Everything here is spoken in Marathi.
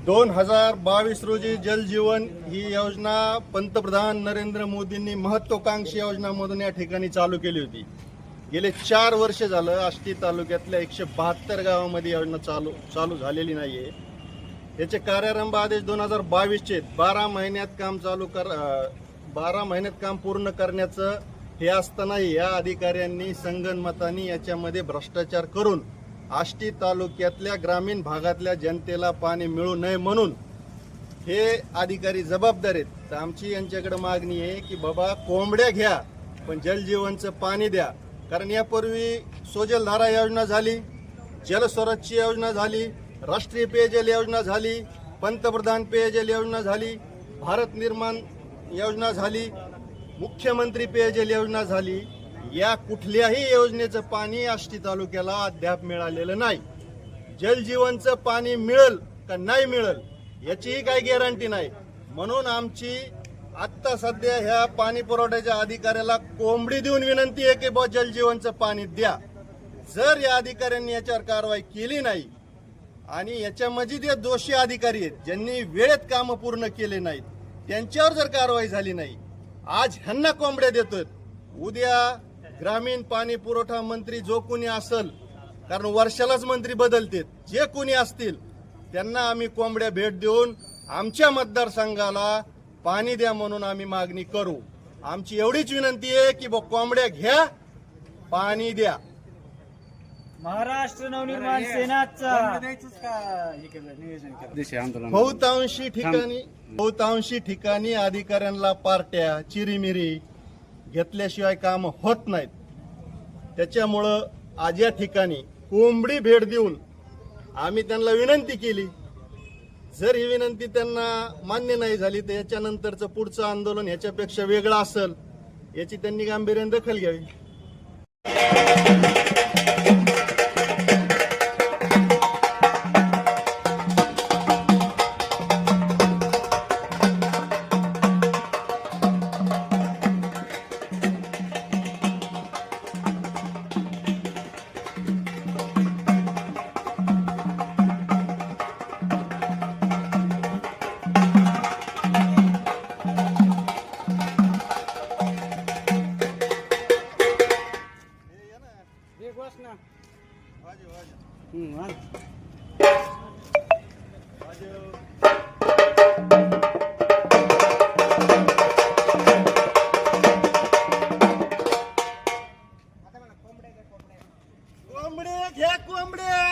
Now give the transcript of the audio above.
2022 रोजी जल जीवन ही योजना पंतप्रधान नरेंद्र मोदींनी महत्वाकांक्षी योजना म्हणून या ठिकाणी चालू केली होती। गेले 4 वर्ष झालं आष्टी तालुक्यातल्या 172 गावांमध्ये योजना चालू झालेली नाहीये। याचे कार्यारंभ आदेश 2022 चे 12 महिन्यात काम पूर्ण करण्याचं हे असतानाही या अधिकाऱ्यांनी संगनमताने याच्यामध्ये भ्रष्टाचार करून आष्टी तालुक्यातल्या ग्रामीण भागातल्या जनतेला पाणी मिळू नये म्हणून हे अधिकारी जबाबदार आहेत। तर आमची यांच्याकडे मागणी आहे की बाबा कोंबड्या घ्या पण जलजीवनचं पाणी द्या। कारण यापूर्वी सोजलधारा योजना झाली, जलस्वराज्य योजना झाली, राष्ट्रीय पेयजल योजना झाली, पंतप्रधान पेयजल योजना झाली, भारत निर्माण योजना झाली, मुख्यमंत्री पेयजल योजना झाली। या कुठल्याही योजनेचं पाणी आष्टी तालुक्याला अद्याप मिळालेलं नाही। जलजीवनचं पाणी मिळेल का नाही मिळेल याचीही काही गॅरंटी नाही। म्हणून आमची आता सध्या ह्या पाणी पुरवठ्याच्या अधिकाऱ्याला कोंबडी देऊन विनंती आहे की बा जलजीवनचं पाणी द्या। जर या अधिकाऱ्यांनी याच्यावर कारवाई केली नाही आणि याच्यामध्ये जे दोषी अधिकारी आहेत ज्यांनी वेळेत कामं पूर्ण केले नाहीत त्यांच्यावर जर कारवाई झाली नाही, आज ह्यांना कोंबड्या देतोय, उद्या ग्रामीण पाणी पुरवठा मंत्री जो कोणी असेल, कारण वर्षालाच मंत्री बदलतात, जे कोणी असतील त्यांना आम्ही कोंबड्या भेट देऊन आमच्या मतदारसंघाला पाणी द्या म्हणून आम्ही मागणी करू। आमची एवढीच विनंती आहे की कोंबड्या घ्या, पाणी द्या। महाराष्ट्र नवनिर्माण सेनाचा बहुतांशी ठिकाणी अधिकाऱ्यांना पार्ट्या चिरीमिरी घेतल्याशिवाय काम होत नाहीत। त्याच्यामुळं आज या ठिकाणी कोंबडी भेट देऊन आम्ही त्यांना विनंती केली। जर ही विनंती त्यांना मान्य नाही झाली तर याच्यानंतरचं पुढचं आंदोलन ह्याच्यापेक्षा वेगळं असेल, याची त्यांनी गांभीर्याने दखल घ्यावी। घोषणा